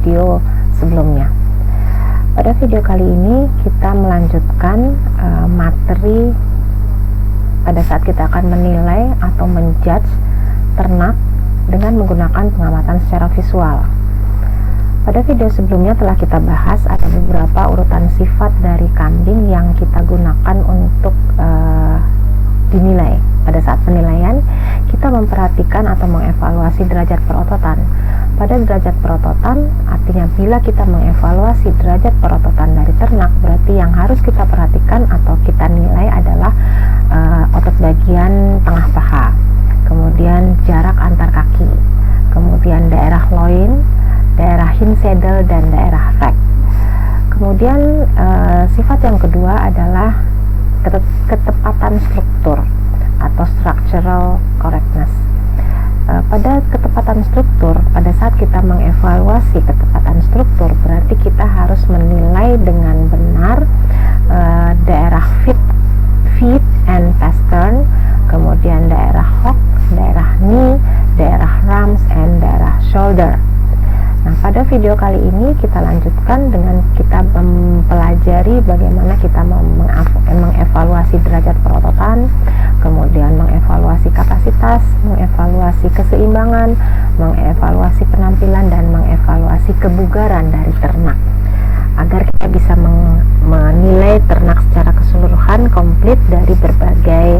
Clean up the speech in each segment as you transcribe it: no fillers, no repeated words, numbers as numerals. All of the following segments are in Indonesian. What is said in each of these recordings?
video sebelumnya. Pada video kali ini kita melanjutkan materi pada saat kita akan menilai atau menjudge ternak dengan menggunakan pengamatan secara visual. Pada video sebelumnya telah kita bahas ada beberapa urutan sifat dari kambing yang kita gunakan untuk dinilai. Pada saat penilaian, kita memperhatikan atau mengevaluasi derajat perototan. Pada derajat perototan, artinya bila kita mengevaluasi derajat perototan dari ternak, berarti yang harus kita perhatikan atau kita nilai adalah otot bagian tengah paha, kemudian jarak antar kaki, kemudian daerah loin, daerah hind saddle, dan daerah rack. Kemudian sifat yang kedua adalah ketepatan struktur atau structural correctness. Pada ketepatan struktur, pada saat kita mengevaluasi ketepatan struktur, berarti kita harus menilai dengan benar daerah feet and pastern, kemudian daerah hock, daerah knee, daerah rams, and daerah shoulder. Nah, pada video kali ini kita lanjutkan dengan kita mempelajari bagaimana kita mengevaluasi derajat perototan, kemudian mengevaluasi kapasitas, mengevaluasi keseimbangan, mengevaluasi penampilan, dan mengevaluasi kebugaran dari ternak, agar kita bisa menilai ternak secara keseluruhan komplit dari berbagai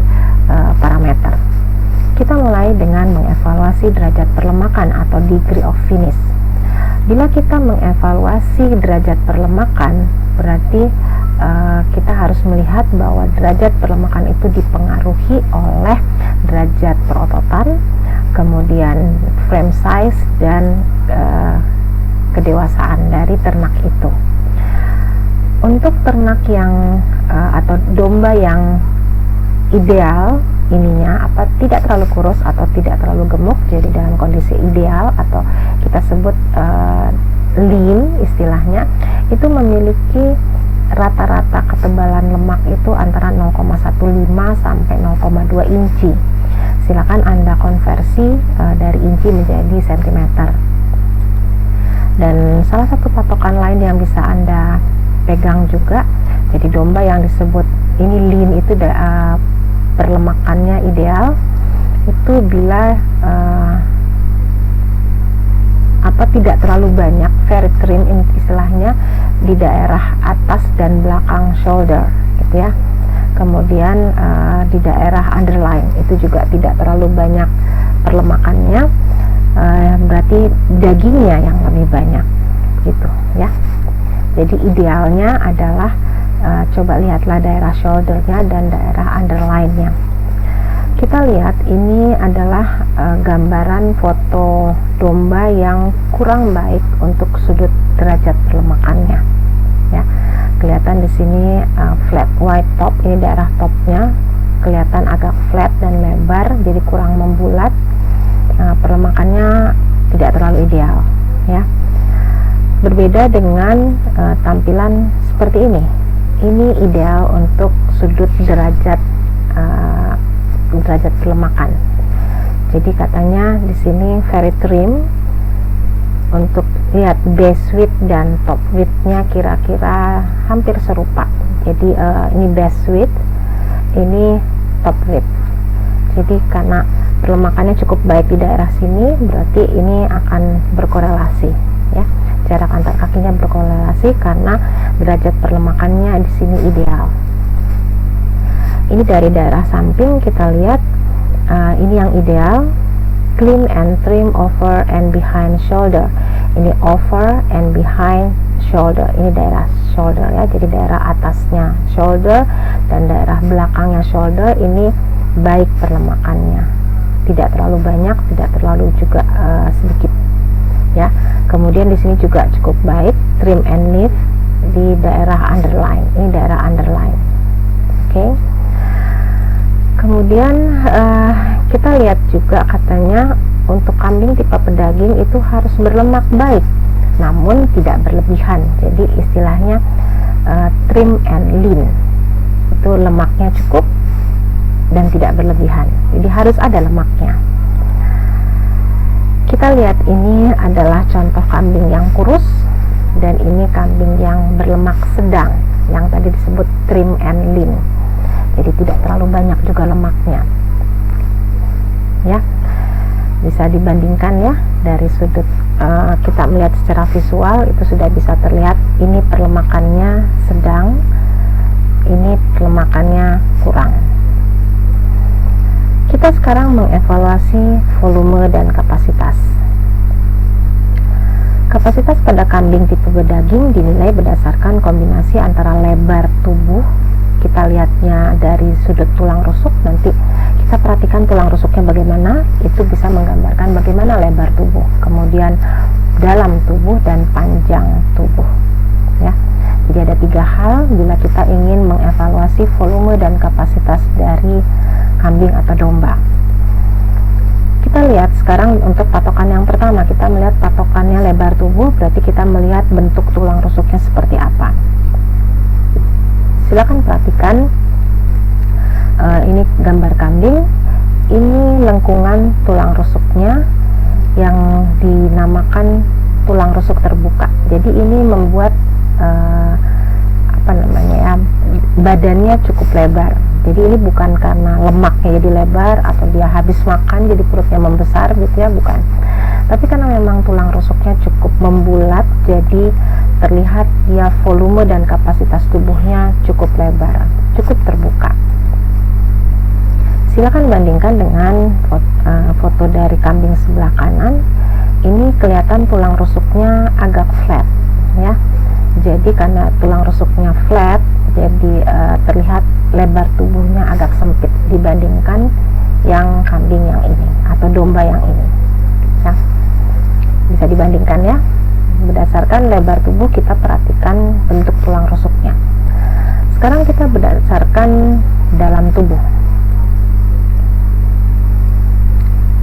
parameter. Kita mulai dengan mengevaluasi derajat perlemakan atau degree of finish. Bila kita mengevaluasi derajat perlemakan, berarti kita harus melihat bahwa derajat perlemakan itu dipengaruhi oleh derajat perototan, kemudian frame size, dan kedewasaan dari ternak itu. Untuk ternak yang atau domba yang ideal ininya tidak terlalu kurus atau tidak terlalu gemuk, jadi dalam kondisi ideal atau kita sebut lean istilahnya, itu memiliki rata-rata ketebalan lemak itu antara 0,15 sampai 0,2 inci. Silakan Anda konversi dari inci menjadi sentimeter. Dan salah satu patokan lain yang bisa Anda pegang juga, jadi domba yang disebut ini lean itu perlemakannya ideal itu bila tidak terlalu banyak, very trim istilahnya, di daerah atas dan belakang shoulder gitu ya. Kemudian di daerah underline itu juga tidak terlalu banyak perlemakannya, berarti dagingnya yang lebih banyak gitu ya. Jadi idealnya adalah coba lihatlah daerah shouldernya dan daerah underline-nya. Kita lihat ini adalah gambaran foto domba yang kurang baik untuk sudut derajat perlemakannya. Ya, kelihatan di sini flat white top, ini daerah topnya kelihatan agak flat dan lebar, jadi kurang membulat. Perlemakannya tidak terlalu ideal. Ya, berbeda dengan tampilan seperti ini. Ini ideal untuk sudut derajat perlemakan. Jadi katanya di sini very trim. Untuk lihat base width dan top width-nya kira-kira hampir serupa. Jadi ini base width, ini top width. Jadi karena perlemakannya cukup baik di daerah sini, berarti ini akan berkorelasi ya. Jarak antar kakinya berkorelasi karena derajat perlemakannya di sini ideal. Ini dari daerah samping kita lihat ini yang ideal, clean and trim over and behind shoulder. Ini over and behind shoulder. Ini daerah shoulder ya, jadi daerah atasnya shoulder dan daerah belakangnya shoulder ini baik perlemakannya, tidak terlalu banyak, tidak terlalu juga sedikit ya. Kemudian di sini juga cukup baik, trim and neat di daerah underline. Ini daerah underline. Oke. Kemudian kita lihat juga katanya untuk kambing tipe pedaging itu harus berlemak baik, namun tidak berlebihan. Jadi istilahnya trim and lean, itu lemaknya cukup dan tidak berlebihan. Jadi harus ada lemaknya. Kita lihat ini adalah contoh kambing yang kurus, dan ini kambing yang berlemak sedang, yang tadi disebut trim and lean. Jadi tidak terlalu banyak juga lemaknya. Ya, bisa dibandingkan ya dari sudut kita melihat secara visual itu sudah bisa terlihat ini perlemakannya sedang, ini perlemakannya kurang. Kita sekarang mengevaluasi volume dan kapasitas. Kapasitas pada kambing tipe bedaging dinilai berdasarkan kombinasi antara lebar tubuh, kita lihatnya dari sudut tulang rusuk, nanti kita perhatikan tulang rusuknya bagaimana, itu bisa menggambarkan bagaimana lebar tubuh, kemudian dalam tubuh dan panjang tubuh. Ya, jadi ada 3 hal bila kita ingin mengevaluasi volume dan kapasitas dari kambing atau domba. Kita lihat sekarang untuk patokan yang pertama, kita melihat patokannya lebar tubuh, berarti kita melihat bentuk tulang rusuknya seperti apa. Silakan perhatikan, ini gambar kambing, ini lengkungan tulang rusuknya yang dinamakan tulang rusuk terbuka. Jadi ini membuat badannya cukup lebar. Jadi ini bukan karena lemaknya jadi lebar atau dia habis makan jadi perutnya membesar gitu ya, bukan. Tapi karena memang tulang rusuknya cukup membulat, jadi terlihat dia volume dan kapasitas tubuhnya cukup lebar, cukup terbuka. Silakan bandingkan dengan foto dari kambing sebelah kanan. Ini kelihatan tulang rusuknya agak flat ya. Jadi karena tulang rusuknya flat, jadi terlihat lebar tubuhnya agak sempit dibandingkan yang kambing yang ini atau domba yang ini. Nah, bisa dibandingkan ya. Berdasarkan lebar tubuh kita perhatikan bentuk tulang rusuknya. Sekarang kita berdasarkan dalam tubuh.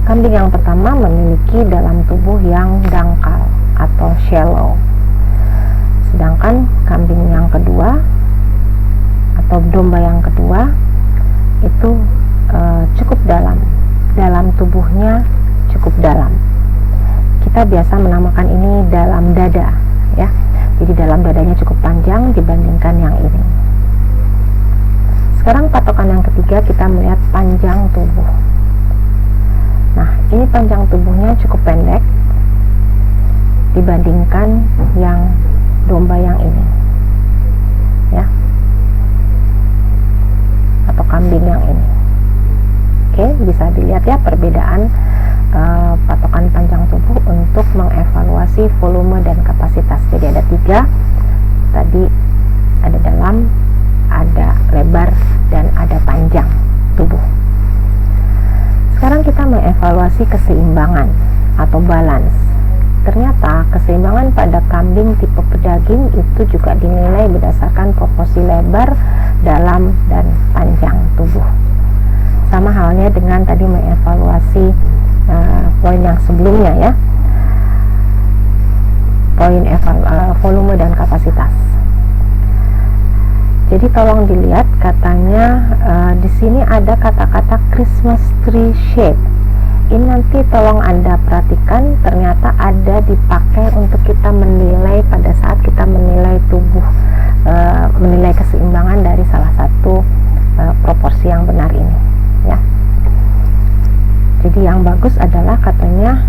Kambing yang pertama memiliki dalam tubuh yang dangkal atau shallow. Sedangkan kambing yang kedua atau domba yang kedua itu cukup dalam tubuhnya cukup dalam. Kita biasa menamakan ini dalam dada ya. Jadi dalam dadanya cukup panjang dibandingkan yang ini. Sekarang patokan yang ketiga, kita melihat panjang tubuh. Nah, ini panjang tubuhnya cukup pendek dibandingkan yang domba yang ini ya, atau kambing yang ini. Oke, bisa dilihat ya perbedaan patokan panjang tubuh untuk mengevaluasi volume dan kapasitas. Jadi ada 3 tadi, ada dalam, ada lebar, dan ada panjang tubuh. Sekarang kita mengevaluasi keseimbangan atau balance. Ternyata keseimbangan pada kambing tipe pedaging itu juga dinilai berdasarkan proporsi lebar, dalam, dan panjang tubuh. Sama halnya dengan tadi mengevaluasi poin yang sebelumnya ya, poin volume dan kapasitas. Jadi tolong dilihat, katanya di sini ada kata-kata Christmas tree shape. Ini nanti tolong Anda perhatikan, ternyata ada dipakai untuk kita menilai pada saat kita menilai tubuh, menilai keseimbangan dari salah satu proporsi yang benar ini ya. Jadi yang bagus adalah katanya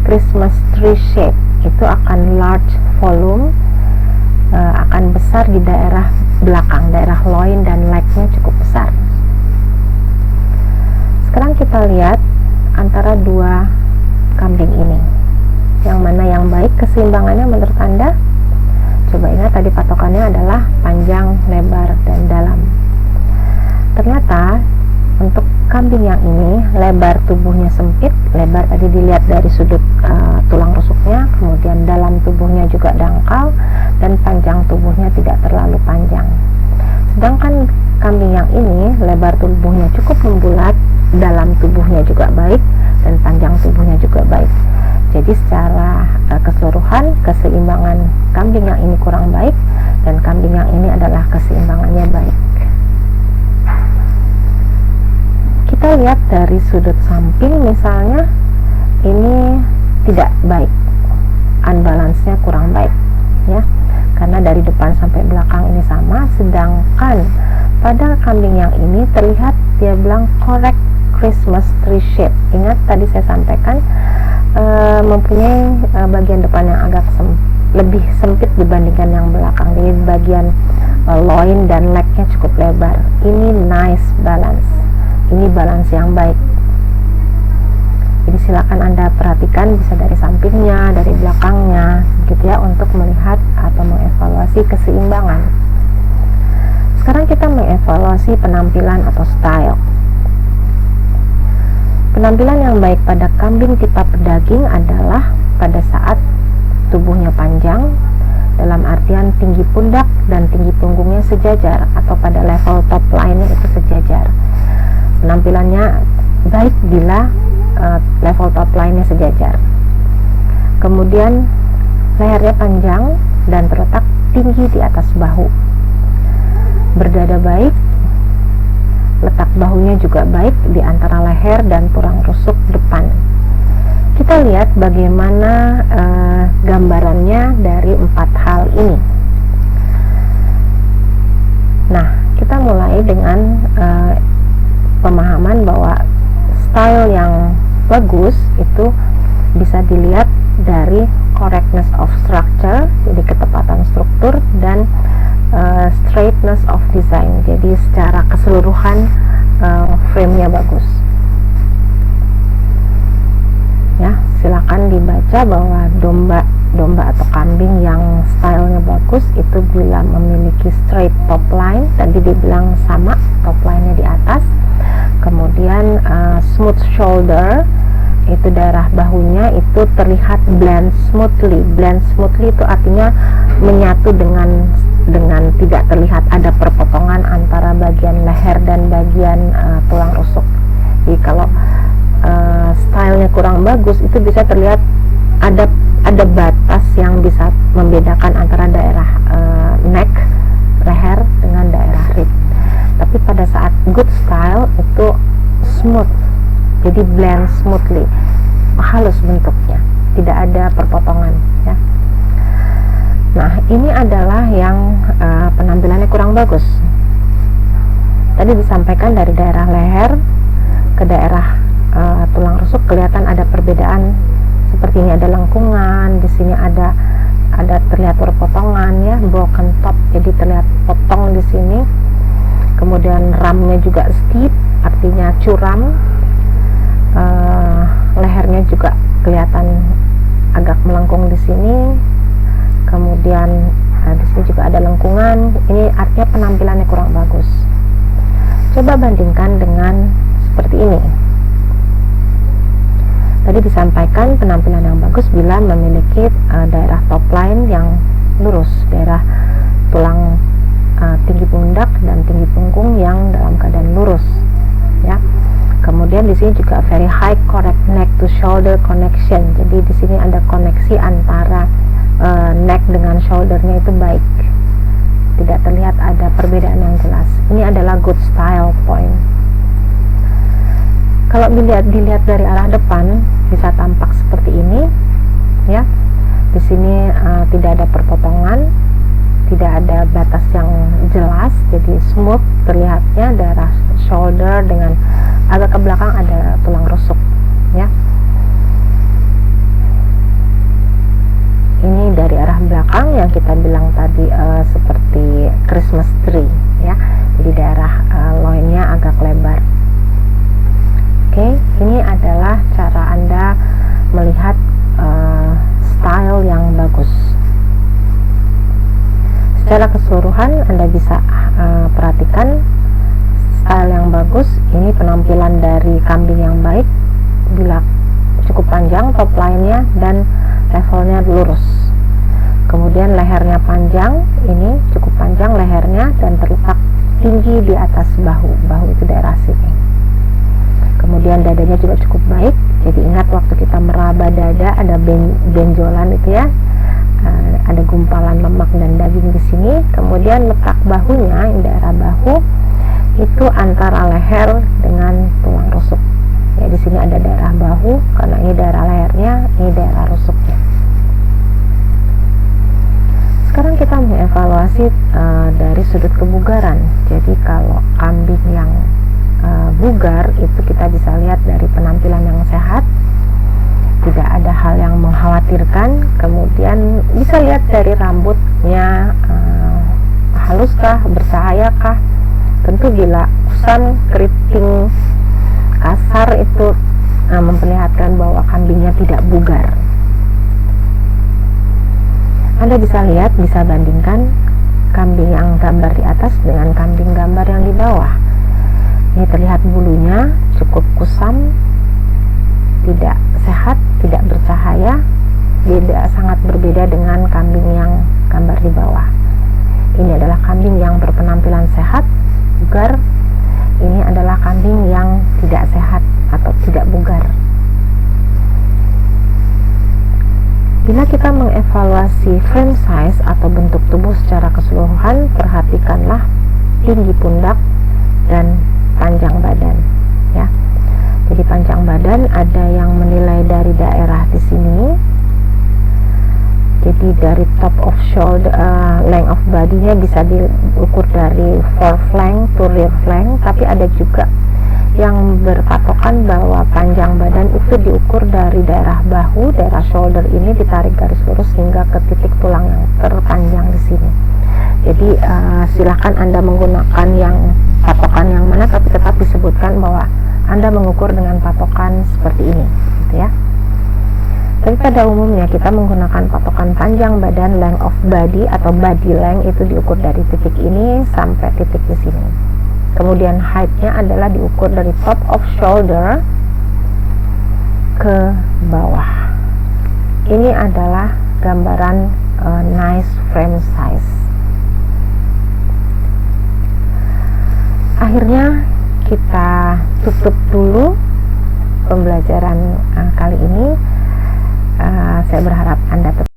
Christmas tree shape itu akan large volume, akan besar di daerah belakang, daerah loin dan legnya cukup besar. Sekarang kita lihat antara 2 kambing ini, yang mana yang baik keseimbangannya menurut Anda? Coba ingat tadi patokannya adalah panjang, lebar, dan dalam. Ternyata untuk kambing yang ini lebar tubuhnya sempit, lebar tadi dilihat dari sudut tulang rusuknya, kemudian dalam tubuhnya juga dangkal, dan panjang tubuhnya tidak terlalu panjang. Sedangkan kambing yang ini lebar tubuhnya cukup membulat, dalam tubuhnya juga baik, dan panjang tubuhnya juga baik. Jadi secara keseluruhan keseimbangan kambing yang ini kurang baik, dan kambing yang ini adalah keseimbangannya baik. Kita lihat dari sudut samping, misalnya ini tidak baik, unbalance-nya kurang baik ya, karena dari depan sampai belakang ini sama, sedangkan pada kambing yang ini terlihat dia bilang correct Christmas tree shape. Ingat tadi saya sampaikan mempunyai bagian depan yang agak lebih sempit dibandingkan yang belakang, jadi bagian loin dan legnya cukup lebar. Ini nice balance, ini balance yang baik. Jadi silakan Anda perhatikan, bisa dari sampingnya, dari belakangnya gitu ya, untuk melihat atau mengevaluasi keseimbangan. Sekarang kita mengevaluasi penampilan atau style. Penampilan yang baik pada kambing tipe pedaging adalah pada saat tubuhnya panjang, dalam artian tinggi pundak dan tinggi punggungnya sejajar, atau pada level top line-nya itu sejajar. Penampilannya baik bila level top line-nya sejajar. Kemudian lehernya panjang dan terletak tinggi di atas bahu. Berdada baik, letak bahunya juga baik di antara leher dan tulang rusuk depan. Kita lihat bagaimana gambarannya dari 4 hal ini. Nah, kita mulai dengan pemahaman bahwa style yang bagus itu bisa dilihat dari correctness of structure, jadi ketepatan struktur, dan straightness of design, jadi secara keseluruhan frame-nya bagus. Ya, silakan dibaca bahwa domba atau kambing yang stylenya bagus itu bila memiliki straight top line, tadi dibilang sama, top line-nya di atas, kemudian smooth shoulder, itu daerah bahunya itu terlihat blend smoothly. Blend smoothly itu artinya menyatu dengan tidak terlihat ada perpotongan antara bagian leher dan bagian tulang rusuk. Jadi kalau stylenya kurang bagus, itu bisa terlihat ada batas yang bisa membedakan antara daerah neck, leher, dengan daerah rib. Tapi pada saat good style itu smooth, jadi blend smoothly, halus bentuknya, tidak ada perpotongan ya. Nah, ini adalah yang penampilannya kurang bagus. Tadi disampaikan dari daerah leher ke daerah tulang rusuk kelihatan ada perbedaan, seperti ini ada lengkungan, di sini ada terlihat perpotongan ya, broken top, jadi terlihat potong di sini. Kemudian ramnya juga steep, artinya curam. Lehernya juga kelihatan agak melengkung di sini. Kemudian di sini juga ada lengkungan. Ini artinya penampilannya kurang bagus. Coba bandingkan dengan seperti ini. Tadi disampaikan penampilan yang bagus bila memiliki daerah top line yang lurus, daerah tulang tinggi pundak dan tinggi punggung yang dalam keadaan lurus ya. Kemudian di sini juga very high correct neck to shoulder connection. Jadi di sini ada koneksi antara neck dengan shouldernya itu baik. Tidak terlihat ada perbedaan yang jelas. Ini adalah good style point. Kalau dilihat dari arah depan bisa tampak seperti ini ya. Di sini tidak ada perpotongan, tidak ada batas yang jelas, jadi smooth terlihatnya daerah shoulder, dengan agak ke belakang ada tulang rusuk ya. Ini dari arah belakang yang kita bilang tadi seperti Christmas tree ya, jadi daerah loinnya agak lebar. Oke, ini adalah cara Anda melihat style yang bagus. Secara keseluruhan Anda bisa perhatikan style yang bagus. Ini penampilan dari kambing yang baik bila cukup panjang top line-nya dan levelnya lurus. Kemudian lehernya panjang, ini cukup panjang lehernya dan terletak tinggi di atas bahu itu daerah sini. Kemudian dadanya juga cukup baik, jadi ingat waktu kita meraba dada ada benjolan itu ya, ada gumpalan lemak dan daging di sini. Kemudian letak bahunya, daerah bahu itu antara leher dengan tulang rusuk, ya, di sini ada daerah bahu karena ini daerah lehernya, ini daerah rusuknya. Sekarang kita mengevaluasi dari sudut kebugaran. Jadi kalau kambing yang bugar itu kita bisa lihat dari penampilan yang sehat, tidak ada hal yang mengkhawatirkan. Kemudian bisa lihat dari rambutnya, haluskah, bersahayakah. Tentu bila kusam, keriting, kasar itu memperlihatkan bahwa kambingnya tidak bugar. Anda bisa lihat, bisa bandingkan kambing yang gambar di atas dengan kambing gambar yang di bawah. Ini terlihat bulunya cukup kusam, tidak sehat, tidak bercahaya, sangat berbeda dengan kambing yang gambar di bawah. Ini adalah kambing yang berpenampilan sehat, bugar. Ini adalah kambing yang tidak sehat atau tidak bugar. Bila kita mengevaluasi frame size atau bentuk tubuh secara keseluruhan, perhatikanlah tinggi pundak dan panjang badan, ya. Jadi panjang badan ada yang menilai dari daerah di sini. Jadi dari top of shoulder, length of body-nya bisa diukur dari foreflank to rear flank, tapi ada juga yang berpatokan bahwa panjang badan itu diukur dari daerah bahu, daerah shoulder ini ditarik garis lurus hingga ke titik tulang yang terpanjang di sini. Jadi silakan Anda menggunakan yang patokan yang mana, tapi tetap disebutkan bahwa Anda mengukur dengan patokan seperti ini, gitu ya. Tapi pada umumnya kita menggunakan patokan panjang badan, length of body atau body length itu diukur dari titik ini sampai titik di sini. Kemudian height-nya adalah diukur dari top of shoulder ke bawah. Ini adalah gambaran nice frame size. Akhirnya kita tutup dulu pembelajaran kali ini. Saya berharap Anda tetap